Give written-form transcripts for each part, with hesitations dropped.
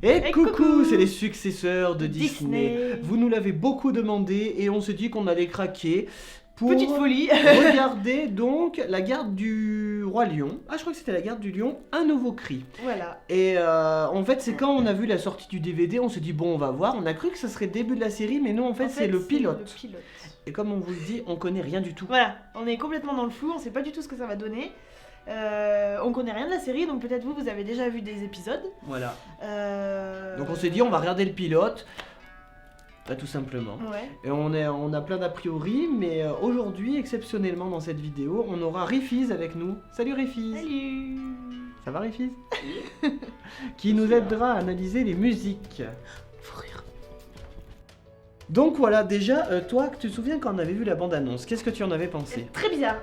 Et coucou, coucou, c'est les successeurs de Disney. Vous nous l'avez beaucoup demandé et on s'est dit qu'on allait craquer pour Petite folie. regarder donc la garde du Roi Lion. Ah, je crois que c'était la garde du Lion, un nouveau cri. Voilà. Et en fait, c'est quand on a vu la sortie du DVD, on s'est dit bon, on va voir. On a cru que ça serait le début de la série, mais non, en fait, c'est le pilote. Et comme on vous le dit, on connaît rien du tout. Voilà, on est complètement dans le flou, on sait pas du tout ce que ça va donner. On connaît rien de la série, donc peut-être vous avez déjà vu des épisodes. Voilà. Donc on s'est dit on va regarder le pilote. Tout simplement. Ouais. Et on a plein d'a priori, mais aujourd'hui, exceptionnellement dans cette vidéo, on aura Rifiz avec nous. Salut Rifiz. Salut. Ça va Rifiz? Qui nous aidera à analyser les musiques. Faut rire. Donc voilà, déjà, toi, tu te souviens quand on avait vu la bande-annonce, qu'est-ce que tu en avais pensé? Très bizarre.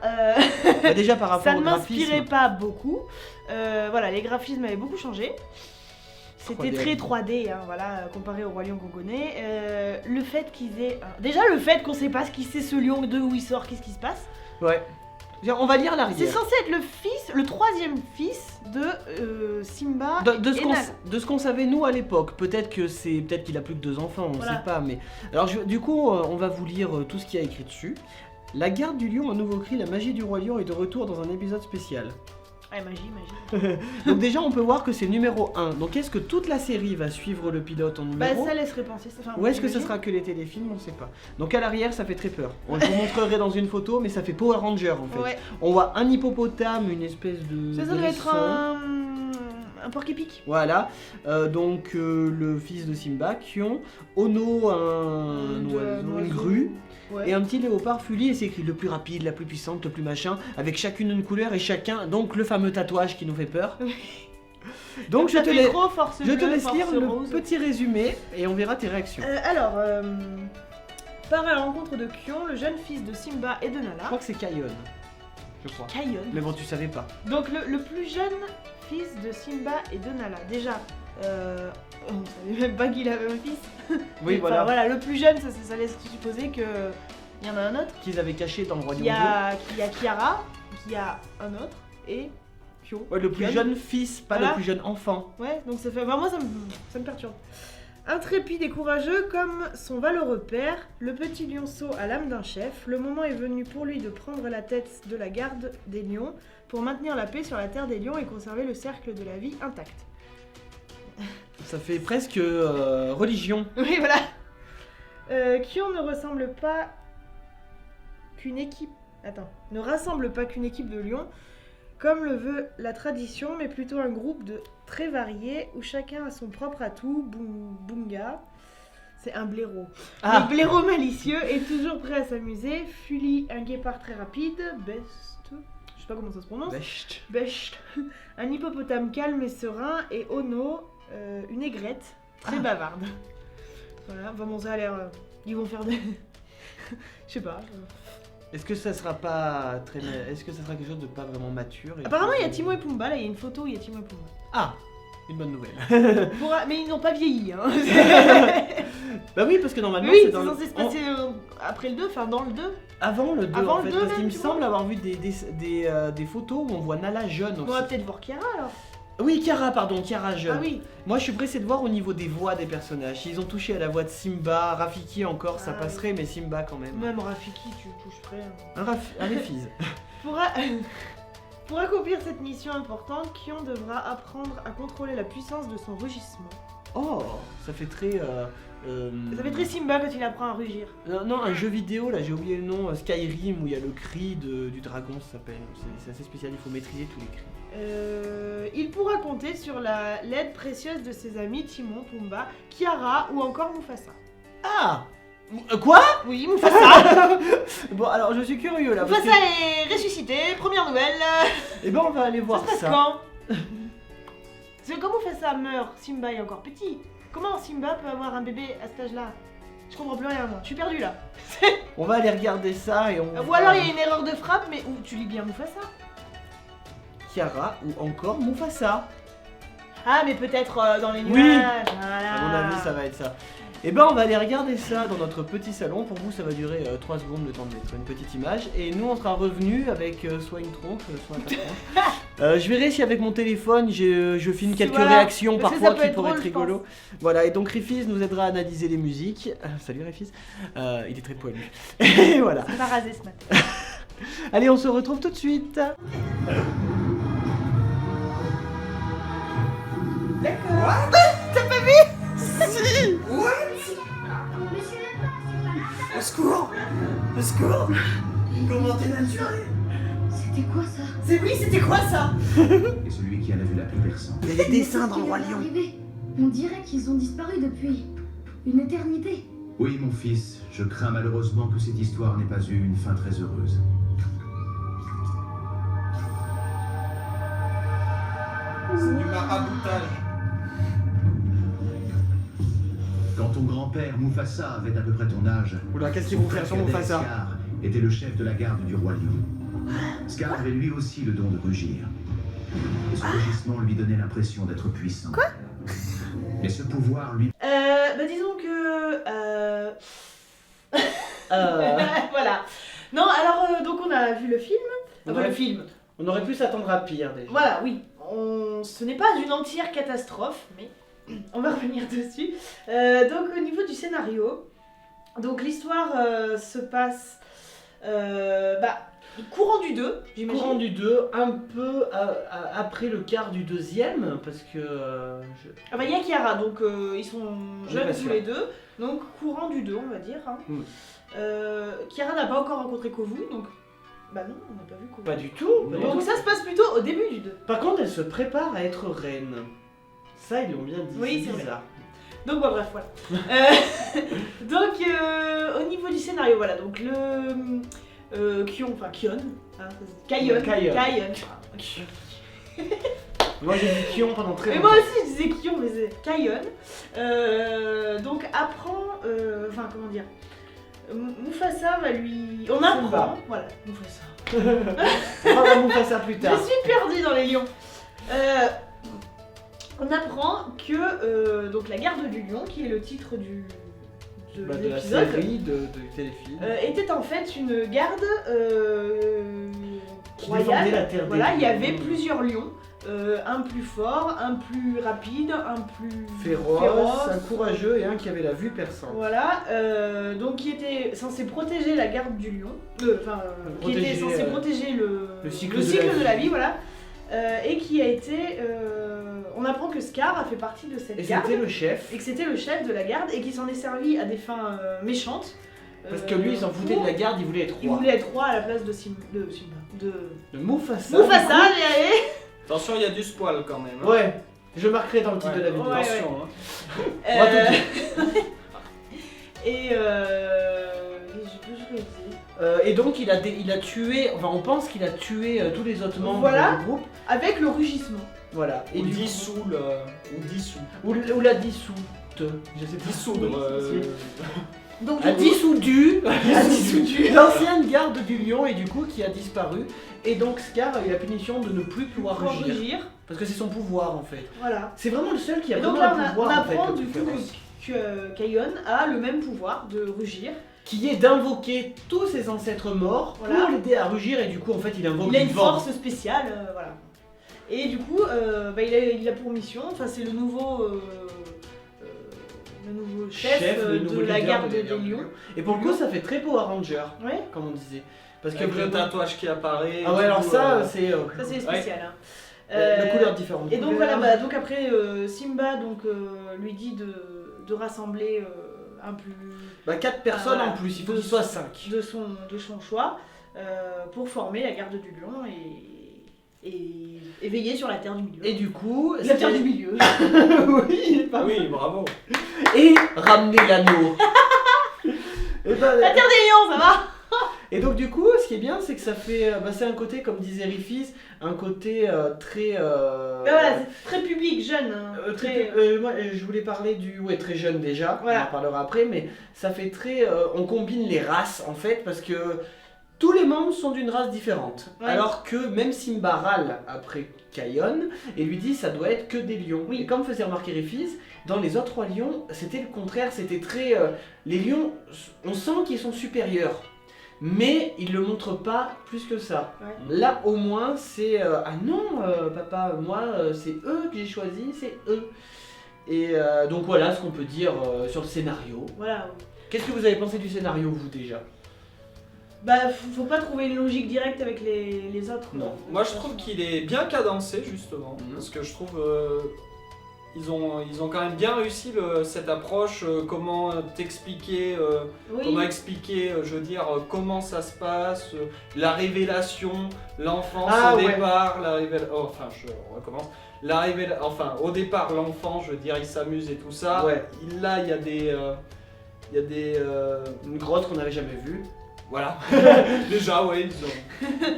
Déjà par rapport Ça au ne m'inspirait graphisme. pas beaucoup. Voilà, les graphismes avaient beaucoup changé. C'était 3D. très 3D, hein, voilà, comparé au Roi Lion qu'on connaît. Le fait qu'ils aient... Déjà, le fait qu'on sait pas ce qui c'est ce lion, de où il sort, qu'est-ce qui se passe. Ouais. On va lire C'est l'arrière. censé être le troisième fils de Simba et Nala. De ce qu'on savait nous à l'époque, peut-être qu'il a plus que 2 enfants, on Voilà. sait pas, mais alors du coup on va vous lire tout ce qu'il y a écrit dessus. La garde du lion, un nouveau cri, la magie du roi lion est de retour dans un épisode spécial. Ouais, magie. Donc déjà on peut voir que c'est numéro 1. Donc est-ce que toute la série va suivre le pilote en Bah numéro ça laisserait penser. Enfin, ou est-ce que ça j'imagine. sera que les téléfilms, on sait pas. Donc à l'arrière ça fait très peur. Je vous montrerai dans une photo, mais ça fait Power Ranger en fait. Ouais. On voit un hippopotame, une espèce de Ça doit être hérisson. un porc-épic. Voilà, donc le fils de Simba, Kion, Ono, un oiseau, une grue, Ouais. et un petit léopard Fuli, et c'est écrit le plus rapide, la plus puissante, le plus machin, avec chacune une couleur et chacun, donc le fameux tatouage qui nous fait peur. Donc je Ça te, fait trop force je te bleue, laisse force lire le rose. petit résumé et on verra tes réactions. Alors, part à la rencontre de Kion, le jeune fils de Simba et de Je Nala. crois que c'est Kayon, je crois. Kayon. Mais bon, tu savais pas. Donc le plus jeune fils de Simba et de Nala. Déjà, on savait même pas qu'il avait un fils. Oui, Enfin, voilà. le plus jeune, ça laisse supposer que il y en a un autre. Qu'ils avaient caché dans le Royaume Qui a Kiara, qui a un autre, et Kion. 2. Ouais, le plus Kion. jeune fils, pas Voilà. le plus jeune enfant. Ouais, donc ça fait. Enfin, moi, ça me perturbe. Intrépide et courageux comme son valeureux père, le petit lionceau a l'âme d'un chef. Le moment est venu pour lui de prendre la tête de la garde des lions pour maintenir la paix sur la terre des lions et conserver le cercle de la vie intact. Ça fait presque religion. Oui, voilà. Kion ne ressemble pas qu'une équipe. Attends, ne rassemble pas qu'une équipe de lions, comme le veut la tradition, mais plutôt un groupe de très variés où chacun a son propre atout. Bunga, c'est un blaireau. Ah. Le blaireau malicieux est toujours prêt à s'amuser. Fuli, un guépard très rapide. Best, je sais pas comment ça se prononce. Best. Best, un hippopotame calme et serein. Et Ono, une aigrette très bavarde. Voilà, vraiment ça a l'air. Ils vont faire des. Je sais pas. Est-ce que ça sera pas très... Est-ce que ça sera quelque chose de pas vraiment mature et Apparemment, que- il y a Timon et Pumba. Là, il y a une photo où il y a Timon et Pumba. Ah, une bonne nouvelle. Mais ils n'ont pas vieilli. Hein. Bah oui, parce que normalement Oui, c'est c'est dans le... censé se passer après le 2, enfin dans le 2. Avant le 2 Avant en le fait, 2 parce même, qu'il me tu semble vois. avoir vu des photos où on voit Nala jeune On aussi. va peut-être voir Kiara alors. Oui, Kiara, pardon, Kiara jeune. Ah oui. Moi je suis pressé de voir au niveau des voix des personnages. S'ils ont touché à la voix de Simba, Rafiki encore, ça Ah passerait, mais Simba quand même. Même Rafiki, tu toucherais. Un Rifiz. Pour accomplir cette mission importante, Kion devra apprendre à contrôler la puissance de son rugissement. Oh, ça fait très... Ça fait très Simba quand il apprend à rugir. Non, un jeu vidéo, là j'ai oublié le nom, Skyrim, où il y a le cri du dragon, ça s'appelle. C'est assez spécial, il faut maîtriser tous les cris. Il pourra compter sur l'aide précieuse de ses amis Timon, Pumba, Kiara ou encore Mufasa. Ah Quoi? Oui, Mufasa. Bon, alors je suis curieux là. parce Mufasa que- est ressuscité, première nouvelle. Eh ben on va aller voir Ça se passe ça. quand Parce que quand Mufasa meurt, Simba est encore petit. Comment Simba peut avoir un bébé à cet âge-là? Je comprends plus rien moi, je suis perdue là. On va aller regarder ça et on Ou va- alors il y a une erreur de frappe, mais où tu lis bien Mufasa. Kiara ou encore Mufasa. Ah mais peut-être dans les Oui. nuages. Voilà. À mon avis, ça va être ça. Et ben on va aller regarder ça dans notre petit salon. Pour vous ça va durer 3 secondes le temps de mettre une petite image. Et nous on sera revenu avec soit une tronche, soit un tronche. Je verrai si avec mon téléphone je filme quelques réactions parfois qui pourraient être rigolo. Voilà, et donc Rifis nous aidera à analyser les musiques. Salut Rifis, il est très poilu. Et voilà. On va raser ce matin. Allez, on se retrouve tout de suite. D'accord. T'as pas vu? Si. What? Au secours! Au secours! Comment t'es naturé? C'était quoi ça? C'était quoi ça? Et celui qui en a vu la plus personne. Il y a des dessins dans le Roi Lion. On dirait qu'ils ont disparu depuis une éternité. Oui, mon fils, je crains malheureusement que cette histoire n'ait pas eu une fin très heureuse. C'est du maraboutage. Quand ton grand-père Mufasa avait à peu près ton âge, Oula, qu'est-ce qu'ils son vont faire sur frère cadet Mufasa? Scar était le chef de la garde du roi lion. Scar avait lui aussi le don de rugir. Et ce rugissement lui donnait l'impression d'être puissant. Quoi? Mais ce pouvoir lui... Bah disons que... Voilà. Non, alors, donc on a vu le film. Le film. On aurait pu s'attendre à pire déjà. Voilà, oui. Ce n'est pas une entière catastrophe, mais on va revenir dessus. Donc au niveau du scénario, donc l'histoire se passe courant du 2, j'imagine. Courant du 2, un peu après le quart du deuxième, parce que... Ah bah il y a Kiara, donc ils sont jeunes pas tous sûr. les deux, donc courant du 2 on va dire. Hein. Kiara n'a pas encore rencontré Kovu, donc... Bah non, on n'a pas vu Kovu. Pas du tout. Pas du Donc tout. ça se passe plutôt au début du 2. Par contre, elle se prépare à être reine. Ça, ils l'ont bien dit. Oui, c'est bizarre. Donc bah, bref, voilà. Donc au niveau du scénario, voilà, donc le Kion, hein, Kayon. Moi j'ai dit Kion pendant très Mais longtemps. moi aussi je disais Kion, mais c'est Kayon. Donc apprend, comment dire, Mufasa va lui... On apprend, Simba. voilà, Mufasa. On va Mufasa plus Je tard. suis perdue dans les lions. On apprend que donc la garde du lion, qui est le titre de De la l'épisode, série, de téléfilm. était en fait une garde Qui royale. défendait la terre des Voilà, il y lions. avait plusieurs lions, un plus fort, un plus rapide, un plus Féroce, un courageux et un qui avait la vue perçante. Voilà, donc qui était censé protéger la garde du lion, qui Protéger, était censé protéger le cycle de la vie, voilà, et qui a été... on apprend que Scar a fait partie de cette Et garde, c'était le chef. et que c'était le chef de la garde, et qui s'en est servi à des fins méchantes. Parce que lui, il s'en foutait de la garde, il voulait être Il roi. voulait être roi à la place de De Mufasa. Mufasa, allez. Attention, il y a du spoil quand même. Hein. Ouais, je marquerai dans le titre de la vidéo. Ouais. Attention. Hein. On va tout dire. Et je vais dire. Et donc il a tué, enfin on pense qu'il a tué tous les autres membres Voilà. du groupe. Avec le rugissement. Voilà. Ou du coup- dissout le... Ou dissout. ou la dissoute. Je sais pas. Dissoudre. Donc A du coup, dissoudu dissoudu. l'ancienne garde du lion et du coup qui a disparu. Et donc Scar a eu la punition de ne plus pouvoir pour rugir. rugir. Parce que c'est son pouvoir en fait. Voilà. C'est vraiment le seul qui a Et donc vraiment là, un pouvoir on en fait, apprend le du plus coup féroce. que Kayon a le même pouvoir de rugir. Qui est d'invoquer tous ses ancêtres morts Voilà. pour l'aider à rugir et du coup en fait il invoque Il a le une vent. force spéciale, voilà. Et du coup, il a pour mission, enfin c'est le nouveau chef, le de nouveau la leader garde des des lions. Et pour le coup ça fait très Power Ranger, Ouais, comme on disait. Parce que Avec le vraiment- tatouage qui apparaît. Ah ouais tout, alors ça c'est ça c'est spécial. Hein. de couleurs différentes. Et donc voilà, donc après Simba lui dit de rassembler un plus 4 personnes voilà. en plus, il faut De- qu'il soit 5. de son choix pour former la garde du lion et veiller sur la terre du milieu. Et du coup, la terre du milieu. oui, Ah oui, bravo. et ramener l'anneau. Et, ben, La terre des lions, ça va. et donc du coup, ce qui est bien, c'est que ça fait, c'est un côté comme disait Rifis, un côté très. Mais voilà, c'est très public, jeune. Hein, très... Moi, je voulais parler du très jeune déjà. Voilà. On en parlera après, mais ça fait très. On combine les races en fait parce que tous les membres sont d'une race différente. Ouais. Alors que même Simba râle après Kion et lui dit ça doit être que des lions. Oui. Et comme faisait remarquer Rifis, dans les autres rois lions, c'était le contraire, c'était très... les lions, on sent qu'ils sont supérieurs. Mais ils le montrent pas plus que ça. Ouais. Là au moins c'est ah non papa, moi c'est eux que j'ai choisi, c'est eux. Et donc voilà ce qu'on peut dire sur le scénario. Voilà. Qu'est-ce que vous avez pensé du scénario vous déjà? Bah, faut pas trouver une logique directe avec les autres. Non. Moi je trouve qu'il est bien cadencé justement, Mhm. parce que je trouve ils ont quand même bien réussi cette approche, comment t'expliquer, Oui. comment expliquer, je veux dire, comment ça se passe, la révélation, l'enfance Ah, au ouais. départ, enfin je recommence, enfin au départ l'enfant, je veux dire, il s'amuse et tout ça, Ouais. là il y a des Une grotte qu'on n'avait jamais vue. voilà, déjà ouais,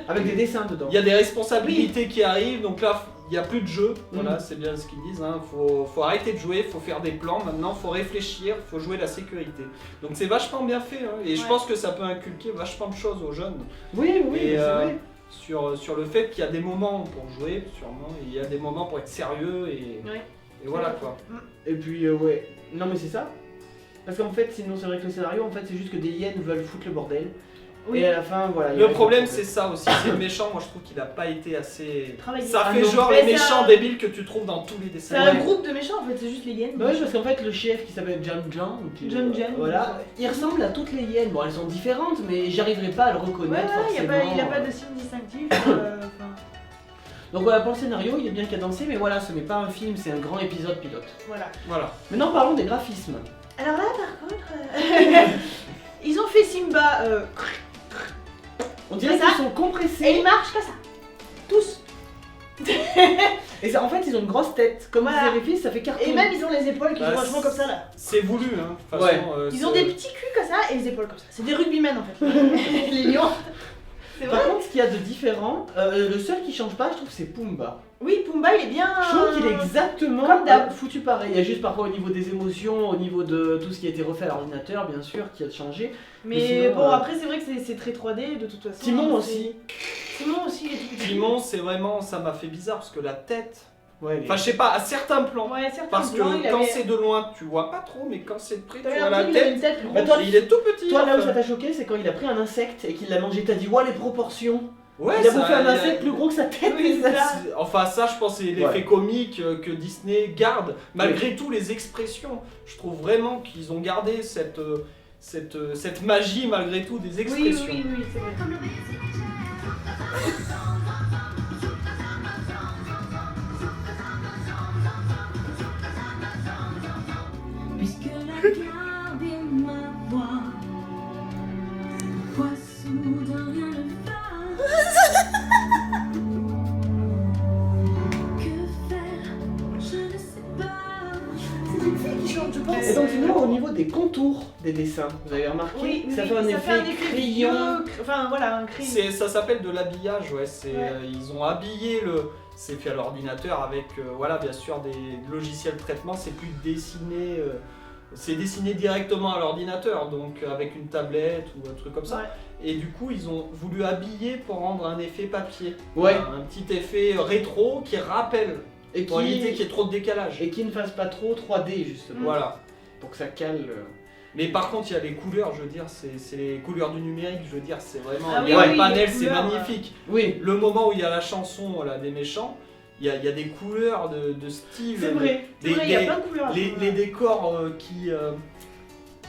Avec des dessins dedans. il y a des responsabilités qui arrivent, donc là il n'y a plus de jeu, voilà, c'est bien ce qu'ils disent, hein. Faut arrêter de jouer, faut faire des plans, maintenant faut réfléchir, faut jouer la sécurité. Donc c'est vachement bien fait, hein, et je Ouais. pense que ça peut inculquer vachement de choses aux jeunes, Oui, oui, Et, c'est vrai. sur le fait qu'il y a des moments pour jouer, sûrement, et il y a des moments pour être sérieux, Ouais. et voilà quoi. Et puis ouais, non mais c'est ça. Parce qu'en fait, sinon c'est vrai que le scénario, en fait, c'est juste que des hyènes veulent foutre le bordel. Oui. Et à la fin, voilà. il y Le a problème un c'est ça aussi, c'est le méchant, moi je trouve qu'il a pas été assez... Travaillé. Ça Ah fait non. genre Mais les c'est méchants un- débiles que tu trouves dans tous les C'est dessins. un Ouais. groupe de méchants en fait, c'est juste les hyènes. Bah oui, parce qu'en fait, le chef qui s'appelle John John, John John. voilà, il ressemble à toutes les hyènes. Bon, elles sont différentes, mais j'arriverai pas à le Ouais, reconnaître ouais, forcément. il a pas de signe distinctif. enfin, Donc voilà, pour le scénario, il est bien cadencé, mais voilà, ce n'est pas un film, c'est un grand épisode pilote. voilà. Voilà. Maintenant, parlons des graphismes. Alors là, par contre, ils ont fait Simba On dirait C'est ça. qu'ils sont et compressés. ils marchent comme ça. Tous. Et ça, en fait, ils ont une grosse tête. Comme Voilà. disait Réfis, ça fait cartoon. Et même ils ont les épaules qui Bah, sont vachement comme ça là. C'est voulu, hein, de toute Ouais. façon. Ils ont c'est- des petits culs comme ça et les épaules comme ça. C'est des rugbymen en fait. Les lions. C'est Par vrai. contre, ce qu'il y a de différent, le seul qui change pas, je trouve, c'est Pumba. Oui, Pumba il est bien. Je trouve qu'il est exactement Comme d'hab. foutu pareil. Il y a juste parfois au niveau des émotions, au niveau de tout ce qui a été refait à l'ordinateur, bien sûr, qui a changé. Mais sinon, bon, après c'est vrai que c'est très 3D de toute façon. Timon C'est- aussi. Timon aussi, il est tout petit. Timon, c'est vraiment, ça m'a fait bizarre parce que la tête, Ouais, enfin je sais pas, à certains plans, Ouais, certains parce que blancs, il quand avait- c'est de loin, tu vois pas trop, mais quand c'est de près, tu T'avais vois la l'impression qu'il avait une tête, tête plus Bah, grosse. toi, et il est tout petit. Toi, là où enfin. ça t'a choqué, c'est quand il a pris un insecte et qu'il l'a mangé. T'as dit, ouais, les proportions. Ouais, Il a ça- bouffé un il y a- insecte plus gros que sa tête. Oui, c'est ça. Enfin ça, je pense, c'est l'effet Ouais. comique que Disney garde, malgré tout les expressions. Je trouve vraiment qu'ils ont gardé cette magie malgré tout des Oui, expressions. oui, oui, c'est vrai. Puisque la garde est ma voix, pourquoi soudain rien ne va? Que faire? Je ne sais pas. C'est une fille qui chante, je pense. Et donc, sinon, au niveau des contours des dessins, vous avez remarqué, Oui, oui, ça oui, fait un effet crayon. vieux, enfin voilà, un crayon. Ça s'appelle de l'habillage, ouais. Ouais. Ils ont habillé le. C'est fait à l'ordinateur avec, voilà, bien sûr, des logiciels de traitement. C'est plus dessiné. C'est dessiné directement à l'ordinateur, donc avec une tablette ou un truc comme ça. Ouais. Et du coup, ils ont voulu habiller pour rendre un effet papier. Ouais. Un petit effet rétro qui rappelle, Et pour éviter qu'il y qui, ait trop de décalage. et qui ne fasse pas trop 3D, justement. Voilà. Pour que ça cale. Mais par contre, il y a les couleurs, je veux dire, c'est les couleurs du numérique, je veux dire, c'est vraiment. Ah il y a oui, un oui, panel, les c'est couleurs, magnifique. Oui. Le moment où il y a la chanson voilà, des méchants, il y a des couleurs de style. C'est vrai, c'est vrai, il y a plein de couleurs. Les décors qui.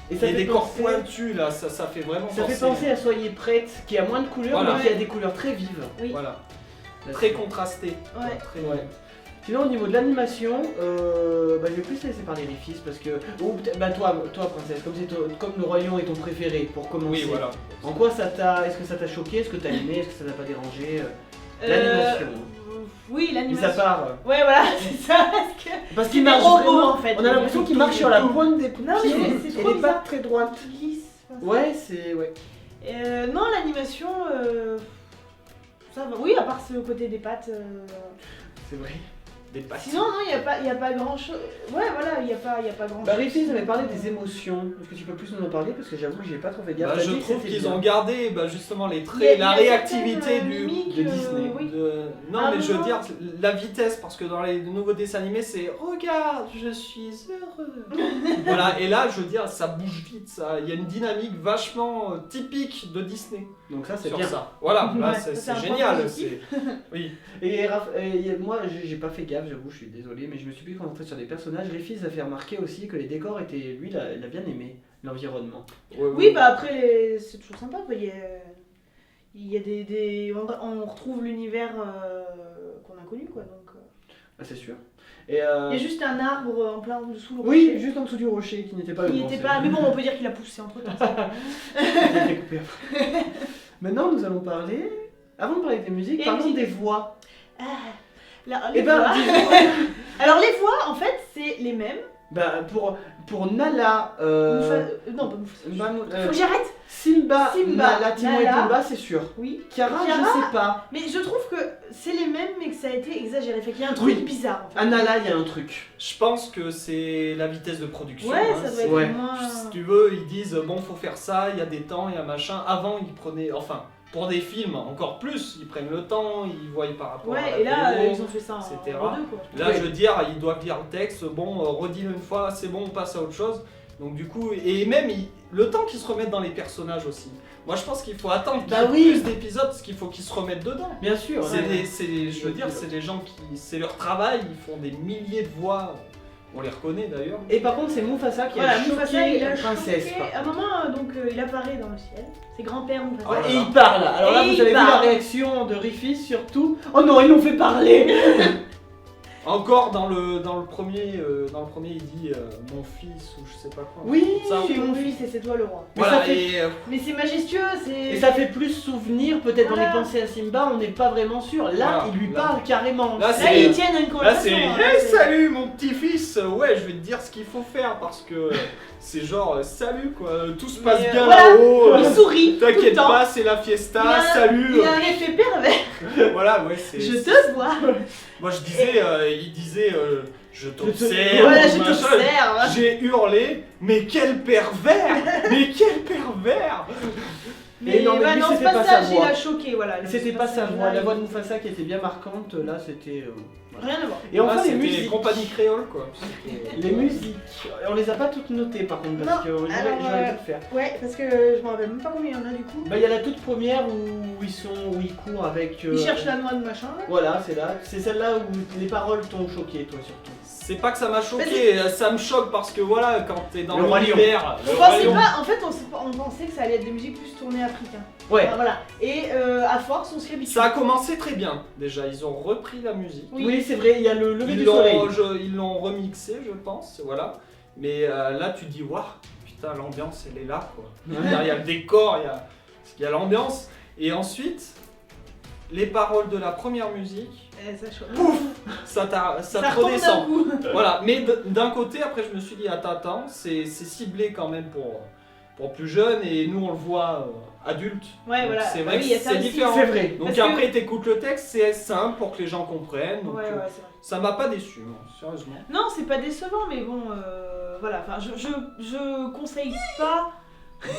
Et ça les fait décors penser- pointus là, ça fait vraiment Ça fait penser à Soyez prête, qui a moins de couleurs, Voilà. mais qui a des couleurs très vives. Oui. Voilà. Très contrasté. Ouais. Très, Ouais. Sinon, au niveau de l'animation, bah, je vais plus laisser parler les fils parce que. Ou peut-être- bah, toi, princesse, comme le Roi Lion est ton préféré pour commencer. Oui, voilà. En quoi ça t'a. Est-ce que ça t'a choqué? Est-ce que t'as aimé? Est-ce que ça t'a pas dérangé? Euh, L'animation. Oui, Mis l'animation. à part. Ouais, voilà, c'est ça. Parce que Parce c'est qu'il des marche robots vraiment. en fait. On a l'impression qu'il marche sur la pointe des Non, mais pieds c'est et trop les bizarre. pattes très droites. Qui glisse. Ouais, c'est. Ouais. Non, l'animation. Ça va. Oui, à part ce côté des pattes. C'est vrai. dépassé. Sinon, non, il n'y a pas grand chose. Ouais, voilà, il n'y a pas grand Bah, chose. Riffy avait parlé des émotions. Est-ce que tu peux plus nous en parler? Parce que j'avoue que j'ai pas trop fait gaffe. Bah, T'as je dit que trouve c'était qu'ils bien. ont gardé justement les Il y a- traits, la il y a réactivité certaines, du. mimiques, de Disney. oui. Non, Ah, mais je veux non. dire, la vitesse, parce que dans les nouveaux dessins animés, c'est regarde, je suis heureux. Voilà, et là, je veux dire, ça bouge vite, il y a une dynamique vachement typique de Disney Donc ça c'est sur bien. ça. Voilà, là, Ouais, c'est ça, c'est un point génial. positif. Oui. Et moi j'ai pas fait gaffe, j'avoue, je suis désolé, mais je me suis plus concentré sur les personnages. Riffy a fait remarquer aussi que les décors étaient. Lui, il a bien aimé l'environnement. Oui, bah après, c'est toujours sympa. Quoi. Il y a on retrouve l'univers qu'on a connu, quoi. Donc, Ah, c'est sûr. Et il y a juste un arbre en plein dessous le oui, rocher. juste en dessous du rocher qui n'était pas Il le était bon, pas. c'est- Mais bon, on peut dire qu'il a poussé entre temps. Il a été coupé après. Maintenant, nous allons parler. Avant de parler des musiques, Et parlons musique. des voix. Les Eh ben, voix. dis- Alors les voix, en fait, c'est les mêmes. bah, pour Nala, Non, pas Mufasa. Manu- Faut que j'arrête. Simba, Simba, Nala, Timon et Nala. Pumba, c'est sûr. Oui. Chiara, Chiara. je sais pas. Mais je trouve que c'est les mêmes, mais que ça a été exagéré. Fait qu'il y a un truc Oui. bizarre. En fait. À Nala, il y a un truc. Je pense que c'est la vitesse de production. Ouais, hein, ça doit c'est- être Ouais. moins. Si tu veux, ils disent bon, faut faire ça, il y a des temps, il y a machin. Avant, ils prenaient. Enfin, pour des films, encore plus, ils prennent le temps, ils voient par rapport à la Ouais, et là, VO. ils ont fait ça en etc. deux, quoi. Là, Ouais. je veux dire, ils doivent lire le texte, bon, redis-le une fois, c'est bon, on passe à autre chose. Donc du coup, et même le temps qu'ils se remettent dans les personnages aussi. Moi, je pense qu'il faut attendre qu'il y ait Bah oui. plus d'épisodes, parce qu'il faut qu'ils se remettent dedans. Bien sûr. C'est ouais. je veux dire, c'est des gens qui, c'est leur travail, ils font des milliers de voix. On les reconnaît d'ailleurs. Et par contre, c'est Mufasa qui Voilà, a choqué Mufasa, il a la princesse. choqué. par À un moment, donc, il apparaît dans le ciel. C'est grand-père Mufasa. Oh là Et là. il parle. Alors là, Et vous il avez vu la parle. réaction de Riffy surtout. Oh non, ils l'ont fait parler. Encore dans le premier, il dit mon fils ou je sais pas quoi. Oui, Ça, Je suis mon fils et c'est toi le roi. Mais voilà, ça fait- et Mais c'est majestueux, c'est. Et ça fait plus souvenir, peut-être Voilà. dans les pensées à Simba, on n'est pas vraiment sûr. Là, Voilà, il lui là. parle carrément. Là, Là, c'est- ils tiennent une là conversation. c'est hein, hey, c'est- salut mon petit-fils. Ouais, je vais te dire ce qu'il faut faire parce que c'est genre salut quoi, tout se passe Mais, bien voilà. là-haut. Il sourit. tout le T'inquiète temps. pas, c'est la fiesta, Il a- salut. Il a un effet pervers. Voilà, ouais, c'est. Je te vois. Moi je disais, il disait je t'observe. Voilà, je machin. t'observe. J'ai hurlé, mais quel pervers. Mais quel pervers. Mais non, mais ouais, lui, non, ce c'était pas sa passage, il voix. a choqué, voilà. C'était Ce pas sa passage-là, voix, la il- voix de Mufasa qui était bien marquante, là c'était... voilà. Rien à voir. Et enfin Là, les c'était musiques. compagnie créole quoi. C'était- Les musiques, on les a pas toutes notées par contre, parce que alors, j'aurais dû le faire. Ouais, parce que je me rappelle même pas combien il y en a du coup. Bah il y a la toute première où ils courent avec... Ils cherchent la noix de machin. Là. Voilà, c'est là. C'est celle-là où les paroles t'ont choqué, toi surtout. C'est pas que ça m'a choqué, ça me choque parce que voilà, quand t'es dans Le Roi Lion. l'univers, On le pensait Roi Lion. pas, en fait, on pensait que ça allait être des musiques plus tournées africaines. Ouais. Enfin, voilà. Et à force, on s'y habitue. Ça a commencé très bien déjà, ils ont repris la musique. Oui, c'est vrai, il y a le lever Ils du soleil. ils l'ont remixé, je pense, voilà. Mais là, tu dis, waouh, putain, l'ambiance, elle est là, quoi. Il y a le décor, il y a l'ambiance. Et ensuite, les paroles de la première musique, Ça choque. ça te retombe d'un redescend. coup. Voilà, mais d'un côté, après, je me suis dit, attends, c'est ciblé quand même pour plus jeunes, et nous, on le voit adulte. Ouais, Donc, voilà. C'est Bah vrai oui, que il y a ça c'est aussi. différent. C'est vrai. Donc Parce que- après, t'écoutes le texte, c'est simple pour que les gens comprennent. Donc, Ouais, ouais, c'est vrai. ça m'a pas déçu, moi, sérieusement. Non, c'est pas décevant, mais bon, voilà. Enfin, je conseille pas.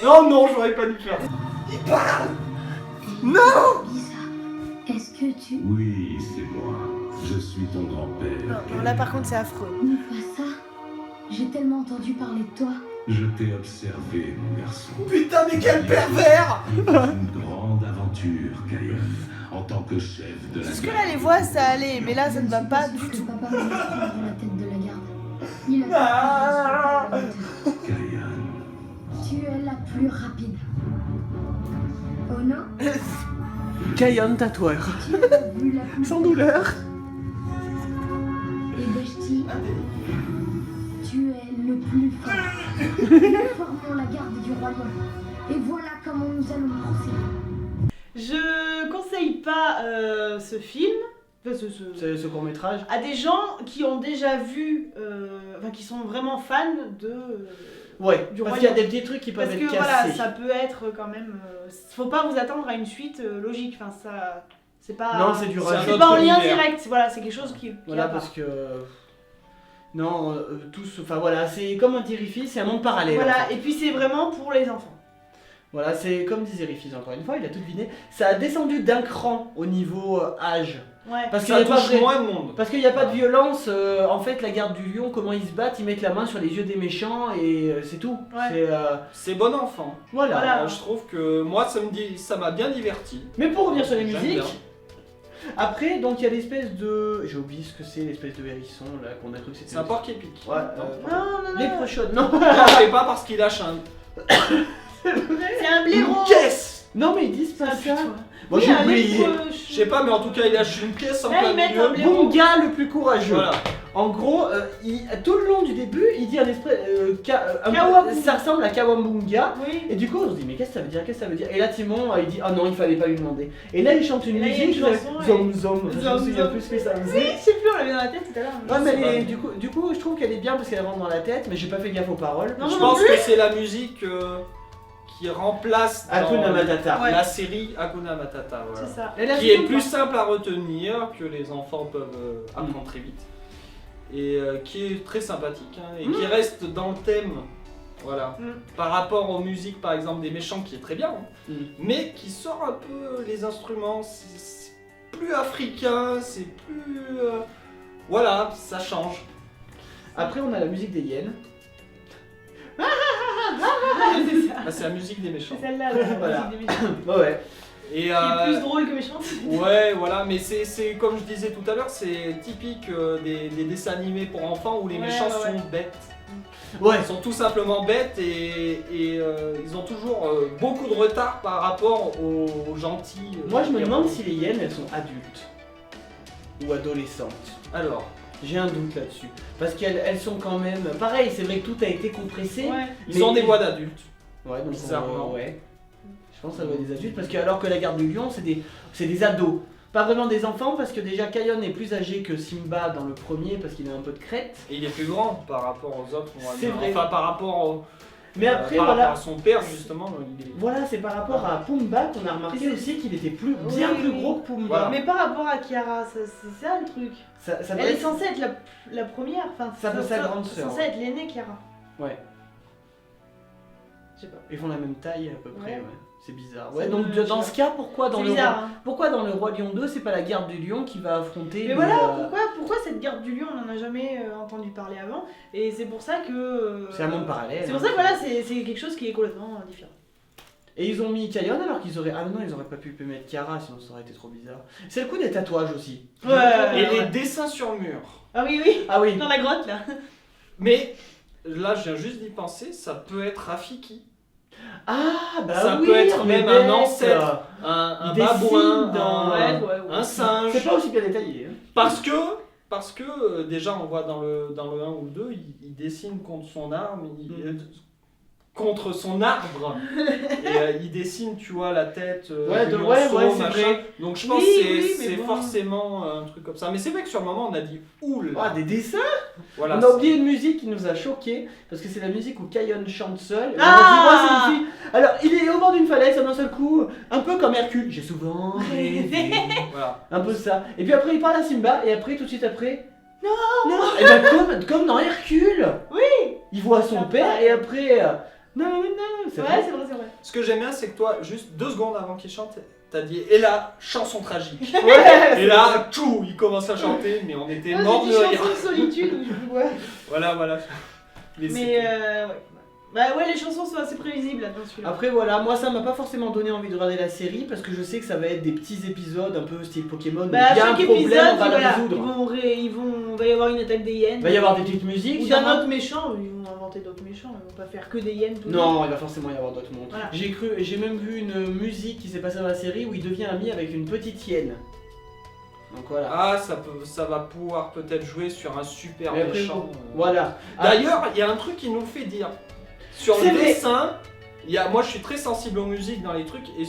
Non, non, j'aurais pas dû faire. Lisa, est-ce que tu... Oui, c'est moi. Je suis ton grand-père. Non, là par contre, c'est affreux. Mufasa, j'ai tellement entendu parler de toi. Je t'ai observé, mon garçon. Putain, mais quel pervers! Une grande aventure, Kayon, en tant que chef de la Jusque-là, garde. les voix, ça allait, mais là, ça ne va Je suis pas sûre du que tout. Papa va prendre la tête de la garde. Il a Kayon. Tu es la plus rapide. Oh non, Kayon tatoueur. tu as vu la plus... Sans douleur. Et Beshti, tu es le plus fort. Nous formons la garde du roi lion. Et voilà comment nous allons procéder. Je conseille pas ce film, enfin, Ce court-métrage. à des gens qui ont déjà vu, enfin qui sont vraiment fans de. Ouais, Du parce Roi qu'il y a Lion. des petits trucs qui peuvent Parce être que cassés. voilà, ça peut être quand même. Faut pas vous attendre à une suite logique. Enfin, C'est pas. Non, c'est du C'est un rush. C'est autre pas en lien univers. direct. Voilà, c'est quelque chose qui. Voilà, a pas. parce que. Non, tous. Enfin voilà, c'est comme un Terrifil, c'est un monde parallèle. en Voilà, fait. et puis c'est vraiment pour les enfants. Voilà, c'est comme disait Rifiz encore une fois, il a tout deviné. Ça a descendu d'un cran au niveau âge. Ouais. Parce qu'il Ça n'y a pas touche vrai- moins de monde. Parce qu'il n'y a pas de violence, en fait la garde du lion, comment ils se battent, ils mettent la main sur les yeux des méchants et c'est tout. Ouais. C'est, C'est bon enfant. voilà. Voilà. Je trouve que moi, ça m'a bien diverti. Mais pour revenir sur les J'aime musiques, bien. après donc il y a l'espèce de... J'ai oublié ce que c'est, l'espèce de hérisson là qu'on a cru que c'était... C'est un porc épique. Ouais, Non, non, non. les prochaines, non. Non, c'est pas parce qu'il lâche un. C'est un blaireau. Une caisse. Non mais ils disent pas Ah, ça. putain. Moi Oui, j'ai un oublié. blaireau, Je sais pas, mais en tout cas, il lâche une pièce en Là, plein ils mettent milieu. un blaireau. Bunga le plus courageux. Voilà. En gros, tout le long du début, il dit un esprit. Kawabunga. Ça ressemble à Kawabunga. Oui. Et du coup, on se dit, mais qu'est-ce que ça veut dire? Qu'est-ce que ça veut dire? Et là, Timon, il dit, ah non, il fallait pas lui demander. Et là, il chante une Et là, il y a musique, une chanson, Zom et- Zom. Je me Zom, souviens Zom. plus ce que ça Oui, faisait. je sais plus, on l'avait dans la tête tout à l'heure. Ouais, mais C'est pas- du coup, je trouve qu'elle est bien parce qu'elle rentre dans la tête, mais j'ai pas fait gaffe aux paroles. Non, Je non pense plus. que c'est la musique qui remplace dans Hakuna Matata. Ouais. la série Hakuna Matata. Voilà. C'est ça. Et la Qui est saison plus pas. simple à retenir, que les enfants peuvent apprendre très vite. Et qui est très sympathique. Hein, et qui reste dans le thème. Voilà. Mm. Par rapport aux musiques, par exemple, des méchants, qui est très bien. Hein, Mm. mais qui sort un peu les instruments. C'est plus africain, c'est plus. Voilà, ça change. Après, on a la musique des hyènes. C'est ça. Ah, c'est la musique des méchants. C'est celle-là, la Voilà. musique des méchants. Ouais, ouais. Et, Qui est plus drôle que méchante. ouais, voilà, mais c'est comme je disais tout à l'heure, c'est typique des dessins animés pour enfants où les Ouais, méchants ouais, ouais. sont bêtes. Ouais. Ils sont tout simplement bêtes et ils ont toujours beaucoup de retard par rapport aux gentils. Moi, je me héros. demande si les hyènes, elles sont adultes. Ou adolescentes. Alors, J'ai un doute là-dessus. Parce qu'elles sont quand même. Pareil, c'est vrai que tout a été compressé. Ouais. ils Mais- ont des voix d'adultes. Ouais, donc Bizarrement. ouais. Je pense que ça doit être des adultes. Parce que alors que la garde du lion, c'est des ados. Pas vraiment des enfants, parce que déjà Kion est plus âgé que Simba dans le premier, parce qu'il a un peu de crête. Et il est plus grand par rapport aux autres. On va C'est dire. vrai. Enfin, par rapport, Mais après, par voilà. rapport à son père, justement. Il est... Voilà, c'est par rapport à Pumba qu'on a remarqué C'est- aussi qu'il était bien Oui, plus oui. gros que Pumba. Voilà. Mais par rapport à Kiara, c'est ça le truc. Ça doit Elle est être- censée être la première. Enfin, Ça peut sa grande c'est sœur. censée être l'aînée, Kiara. Ouais. Je sais pas. Ils font la même taille à peu près, Ouais. ouais. C'est bizarre. Ça Ouais, me- donc je dans sais ce cas, pourquoi dans C'est le bizarre, hein. pourquoi dans le Roi Lion 2, c'est pas la garde du lion qui va affronter Mais le- voilà, pourquoi cette garde du lion, on n'en a jamais entendu parler avant. Et c'est pour ça que. C'est un monde parallèle. C'est pour ça que voilà, c'est quelque chose qui est complètement différent. Et ils ont mis Kion alors qu'ils auraient. Ah non, ils auraient pas pu mettre Kiara, sinon ça aurait été trop bizarre. C'est le coup des tatouages aussi. Ouais. Et les dessins sur mur. Ah oui, oui, Ah oui. dans la grotte là. Mais là, je viens juste d'y penser, ça peut être Rafiki. Ah bah Ça oui, peut être on même est un bête. ancêtre. Un Il dessine babouin, dans- un singe. C'est pas aussi bien détaillé. Hein. Parce que déjà on voit dans le 1 ou le 2, il dessine contre son arme, contre son arbre. Et il dessine, tu vois, la tête Ouais, du de- lionceau, ouais, c'est machin. vrai. Donc je pense Oui, que oui, c'est mais bon. forcément un truc comme ça. Mais c'est vrai que sur le moment on a dit oula. Ah, des dessins. Voilà, On a oublié une musique qui nous a choqués parce que c'est la musique où Kion chante seul. Et on a Ah dit, ouais, c'est une fille. Alors il est au bord d'une falaise d'un seul coup, un peu comme Hercule. J'ai souvent rêvé. Voilà. Un peu ça. Et puis après il parle à Simba et après tout de suite après. Non. Et ben comme dans Hercule. Oui. Il voit son père et après. Non. C'est Ouais, vrai. c'est vrai, c'est vrai. Ce que j'aime bien, c'est que toi, juste 2 secondes avant qu'il chante, t'as dit et là, chanson tragique. Ouais. Et là, tchou, il commence à chanter, mais on était Moi, morts j'ai de dit rire. chanson de solitude ou je sais pas quoi. Voilà. Mais c'était- ouais. Bah ouais, les chansons sont assez prévisibles là dans celui-là. Après voilà, moi ça m'a pas forcément donné envie de regarder la série parce que je sais que ça va être des petits épisodes un peu style Pokémon. Bah à il y a un chaque problème, épisode, on va le voilà, résoudre. il va y avoir une attaque des hyènes. Il va y avoir des petites musiques. Ou sûrement. d'un autre méchant, ils vont inventer d'autres méchants, ils vont pas faire que des hyènes tout le temps. Non, il va forcément y avoir d'autres mondes. Voilà. J'ai même vu une musique qui s'est passée dans la série où il devient ami avec une petite hyène. Donc voilà. Ah, ça va pouvoir peut-être jouer sur un super Mais après, méchant. Voilà. D'ailleurs, il y a un truc qui nous fait dire. Sur C'est le vrai. dessin, moi je suis très sensible aux musiques dans les trucs, et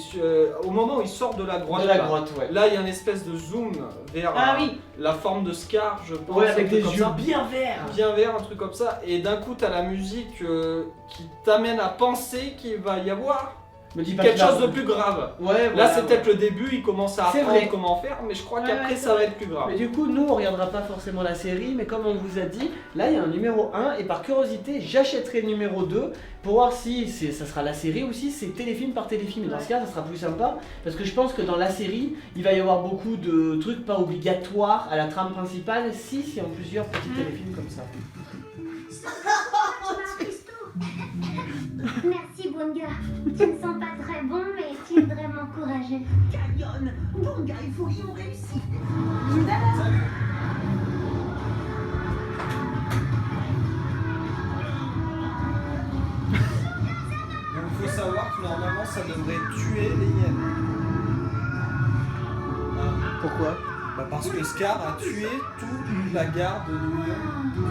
au moment où il sort de la grotte, de la là, grotte, ouais. là, il y a une espèce de zoom vers Ah oui, la forme de Scar, je pense. Ouais, un avec truc des comme yeux ça. bien verts. Bien vert, un truc comme ça, et d'un coup t'as la musique qui t'amène à penser qu'il va y avoir Me dis pas quelque que là- chose de plus grave. Ouais, Là, voilà, c'est ouais. peut-être le début, il commence à C'est apprendre vrai. comment faire, mais je crois Ouais, qu'après, ouais, ça va être plus grave. Mais du coup, nous, on regardera pas forcément la série, mais comme on vous a dit, là, il y a un numéro 1, et par curiosité, j'achèterai le numéro 2 pour voir si ça sera la série ou si c'est téléfilm par téléfilm. Et dans ce cas, ça sera plus sympa, parce que je pense que dans la série, il va y avoir beaucoup de trucs pas obligatoires à la trame principale, si c'est en plusieurs petits téléfilms comme ça. Merci, Bunga. Tu ne sens pas très bon, mais tu es vraiment courageux. Canyon, Bunga et Fouille ont réussi. Donc, il faut savoir que normalement, ça devrait tuer les hyènes. Pourquoi? Bah parce que Scar a tué toute la garde de New York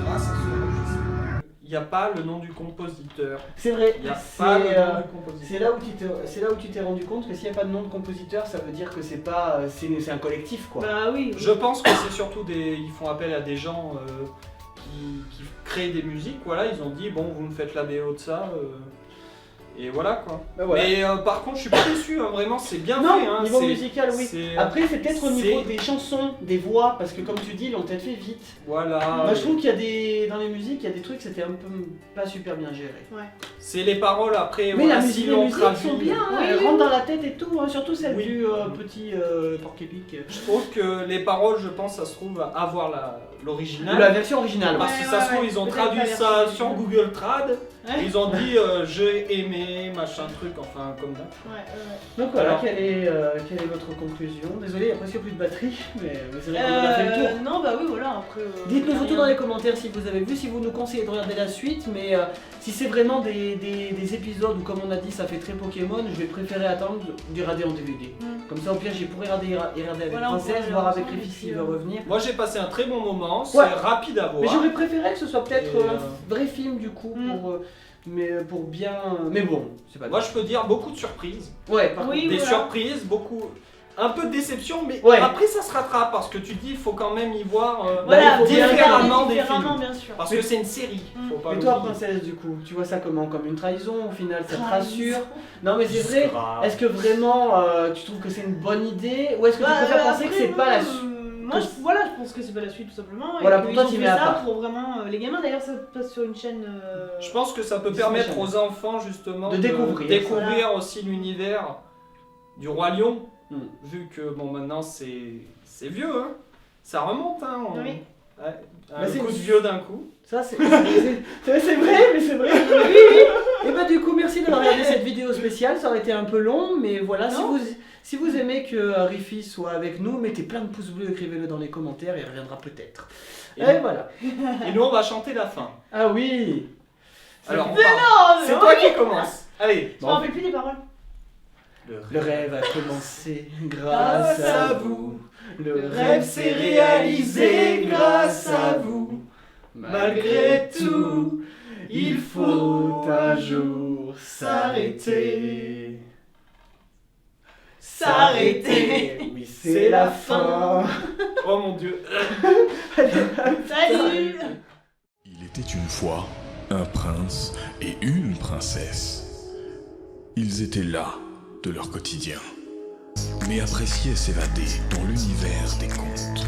grâce à ce registre. Il n'y a pas le nom du compositeur. C'est vrai, Il n'y a c'est pas le nom du compositeur. c'est là où tu t'es rendu compte que s'il n'y a pas de nom de compositeur, ça veut dire que c'est pas c'est un collectif quoi. Bah oui. Je pense que c'est surtout ils font appel à des gens qui créent des musiques. Voilà, ils ont dit bon, vous me faites la BO de ça. Et voilà quoi. Bah, voilà. Mais par contre, je suis pas déçu, hein, vraiment, c'est bien Non, fait. Hein, niveau c'est- musical, oui. c'est- Après, c'est peut-être au niveau c'est- des chansons, des voix, parce que comme tu dis, ils l'ont peut-être fait vite. Voilà. Moi, je trouve qu'il y a dans les musiques, il y a des trucs, c'était un peu pas super bien géré. C'est les paroles après. Mais voilà, la s'ils musique, les l'ont musiques traduit. sont bien, hein, Oui, elles oui, rentrent oui. dans la tête et tout, hein, surtout celle Oui. du petit porc-épic. Je trouve que les paroles, je pense, ça se trouve à avoir l'original. La version originale. Parce que ça se trouve, ils ont Peut-être traduit la ça version sur originale. Google Trad. Ouais. Ils ont dit j'ai aimé, machin truc, enfin comme ça. Ouais. Donc voilà, Alors. quelle est votre conclusion? Désolé, il n'y a presque plus de batterie, mais c'est vrai qu'on a fait le tour. Non, bah oui, voilà, après. Dites-nous surtout rien. dans les commentaires si vous avez vu, si vous nous conseillez de regarder la suite, mais si c'est vraiment des épisodes où, comme on a dit, ça fait très Pokémon, je vais préférer attendre d'y regarder en DVD. Comme ça, au pire, j'y pourrais regarder avec Voilà, on Princesse, pourrait voir le avec ensemble, Riffy et s'il puis, veut revenir. Moi j'ai passé un très bon moment, c'est Ouais. rapide à Mais voir. j'aurais préféré que ce soit peut-être Et, un vrai film du coup, pour bien. Mais bon, c'est pas Moi grave. je peux dire beaucoup de surprises. Ouais, par Oui, contre. Des voilà. surprises, beaucoup. Un peu de déception, mais Ouais. après ça se rattrape parce que tu dis il faut quand même y voir Voilà, il faut faut bien différemment regarder des différemment, films. bien sûr. Parce que c'est une série. Faut pas Mais toi, l'oublier. Princesse, du coup, tu vois ça comment? Comme une trahison? Au final, ça te Trahison. rassure? Non, mais c'est vrai. grave. Est-ce que vraiment tu trouves que c'est une bonne idée? Ou est-ce que tu préfères penser que c'est pas la suite? Moi, voilà, je pense que c'est pas la suite tout simplement. Voilà, et pour qu'ils toi, ont t'y fait mets à ça part. pour vraiment les gamins. D'ailleurs, ça passe sur une chaîne. Je pense que ça peut Disney permettre Channel. aux enfants justement De découvrir. Voilà. aussi l'univers du Roi Lion, Hmm. vu que bon maintenant c'est vieux, hein. Ça remonte, hein. Oui. Ouais, un Bah, c'est coup une- de vieux d'un coup. Ça, c'est vrai, mais c'est vrai. Et bah, du coup, merci d'avoir regardé cette vidéo spéciale. Ça aurait été un peu long, mais voilà. Si vous aimez que Riffy soit avec nous, mettez plein de pouces bleus, écrivez-le dans les commentaires, il reviendra peut-être. Et, Et voilà. et nous on va chanter la fin. Ah oui. Alors on Mais part. non, C'est mais toi oui. qui commence. Allez. Je me rappelle plus des paroles. Le rêve a commencé grâce à vous. Le rêve s'est réalisé grâce à vous. Malgré tout, il faut un jour s'arrêter. S'arrêter. Oui, c'est la fin. Oh mon dieu. Salut. Il était une fois un prince et une princesse. Ils étaient là de leur quotidien, mais appréciaient s'évader dans l'univers des contes.